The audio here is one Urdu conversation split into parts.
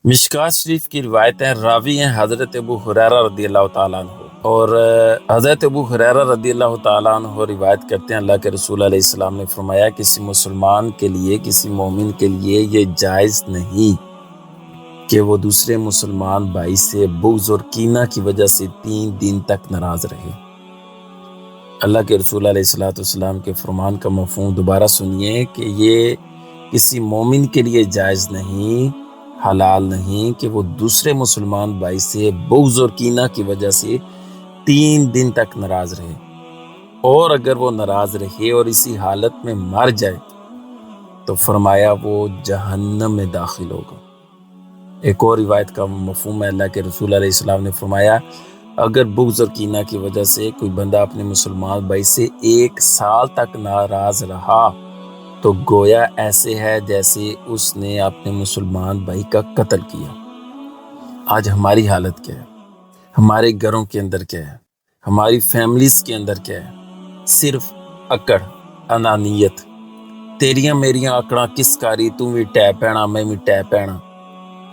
مشکوٰۃ شریف کی روایتیں راوی ہیں حضرت ابو ہریرہ رضی اللہ تعالیٰ عنہ، اور حضرت ابو ہریرہ رضی اللہ تعالیٰ عنہ روایت کرتے ہیں اللہ کے رسول علیہ السلام نے فرمایا کسی مسلمان کے لیے، کسی مومن کے لیے یہ جائز نہیں کہ وہ دوسرے مسلمان بھائی سے بغض اور کینہ کی وجہ سے 3 دن تک ناراض رہے۔ اللہ کے رسول علیہ السلام کے فرمان کا مفہوم دوبارہ سنیے کہ یہ کسی مومن کے لیے جائز نہیں، حلال نہیں کہ وہ دوسرے مسلمان بھائی سے بغض اور کینہ کی وجہ سے 3 دن تک ناراض رہے، اور اگر وہ ناراض رہے اور اسی حالت میں مر جائے تو فرمایا وہ جہنم میں داخل ہوگا۔ ایک اور روایت کا مفہوم ہے، اللہ کے رسول علیہ السلام نے فرمایا اگر بغض اور کینہ کی وجہ سے کوئی بندہ اپنے مسلمان بھائی سے 1 سال تک ناراض رہا تو گویا ایسے ہے جیسے اس نے اپنے مسلمان بھائی کا قتل کیا۔ آج ہماری حالت کیا ہے؟ ہمارے گھروں کے اندر کیا ہے؟ ہماری فیملیز کے اندر کیا ہے؟ صرف اکڑ، انانیت، تیریاں میریاں اکڑاں کس کاری، تو بھی ٹے پینا میں بھی ٹے پینا،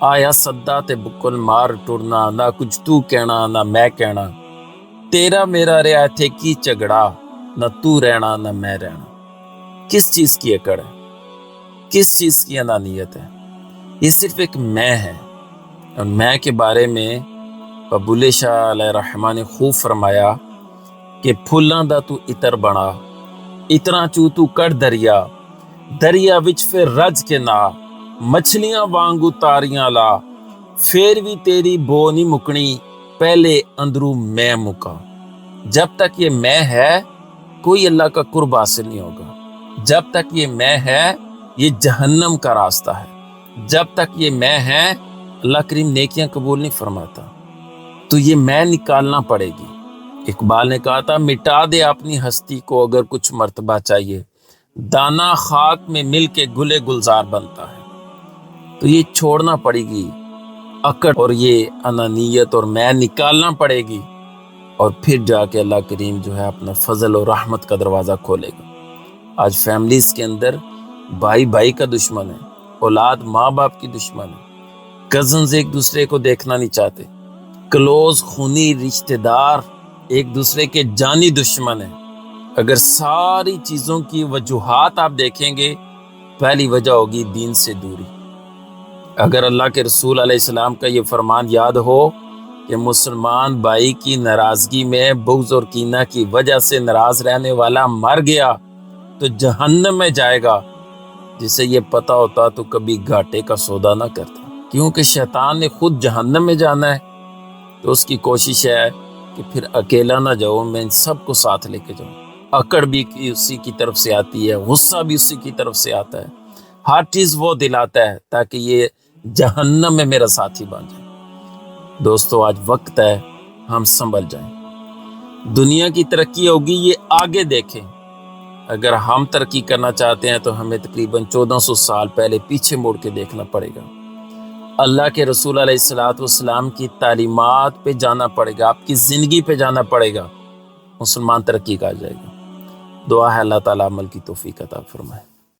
آیا سدا تے بکل مار ٹرنا، نہ کچھ تو کہنا نہ میں کہنا، تیرا میرا رہا تھے کی جھگڑا، نہ تو رہنا نہ میں رہنا۔ کس چیز کی اکڑ ہے؟ کس چیز کی انانیت ہے؟ یہ صرف ایک میں ہے، اور میں کے بارے میں بلے شاہ علیہ الرحمہ نے خوب فرمایا کہ پھلاں دا تو اتر بنا، اتراں چو تو کڑ دریا، دریا وچ پھر رج کے نا، مچھلیاں وانگو تاریاں لا، پھر بھی تیری بو نہیں مکنی، پہلے اندروں میں مکا۔ جب تک یہ میں ہے کوئی اللہ کا قرب حاصل نہیں ہوگا، جب تک یہ میں ہے یہ جہنم کا راستہ ہے، جب تک یہ میں ہے اللہ کریم نیکیاں قبول نہیں فرماتا۔ تو یہ میں نکالنا پڑے گی۔ اقبال نے کہا تھا مٹا دے اپنی ہستی کو اگر کچھ مرتبہ چاہیے، دانا خاک میں مل کے گلے گلزار بنتا ہے۔ تو یہ چھوڑنا پڑے گی، اکڑ اور یہ انانیت اور میں نکالنا پڑے گی، اور پھر جا کے اللہ کریم جو ہے اپنا فضل اور رحمت کا دروازہ کھولے گا۔ آج فیملیز کے اندر بھائی بھائی کا دشمن ہے، اولاد ماں باپ کی دشمن ہے، کزنز ایک دوسرے کو دیکھنا نہیں چاہتے، کلوز خونی رشتہ دار ایک دوسرے کے جانی دشمن ہیں۔ اگر ساری چیزوں کی وجوہات آپ دیکھیں گے، پہلی وجہ ہوگی دین سے دوری۔ اگر اللہ کے رسول علیہ السلام کا یہ فرمان یاد ہو کہ مسلمان بھائی کی ناراضگی میں بغض اور کینہ کی وجہ سے ناراض رہنے والا مر گیا تو جہنم میں جائے گا، جسے یہ پتا ہوتا تو کبھی گھاٹے کا سودا نہ کرتا، کیونکہ شیطان نے خود جہنم میں جانا ہے، تو اس کی کوشش ہے کہ پھر اکیلا نہ جاؤ، میں ان سب کو ساتھ لے کے جاؤں۔ اکڑ بھی اسی کی طرف سے آتی ہے، غصہ بھی اسی کی طرف سے آتا ہے، ہر چیز وہ دلاتا ہے تاکہ یہ جہنم میں میرا ساتھی بن جائے۔ دوستو آج وقت ہے ہم سنبھل جائیں، دنیا کی ترقی ہوگی یہ آگے دیکھیں، اگر ہم ترقی کرنا چاہتے ہیں تو ہمیں تقریباً 1400 سال پہلے پیچھے مڑ کے دیکھنا پڑے گا، اللہ کے رسول علیہ السلام کی تعلیمات پہ جانا پڑے گا، آپ کی زندگی پہ جانا پڑے گا، مسلمان ترقی کا جائے گا۔ دعا ہے اللہ تعالیٰ عمل کی توفیق عطا فرمائے۔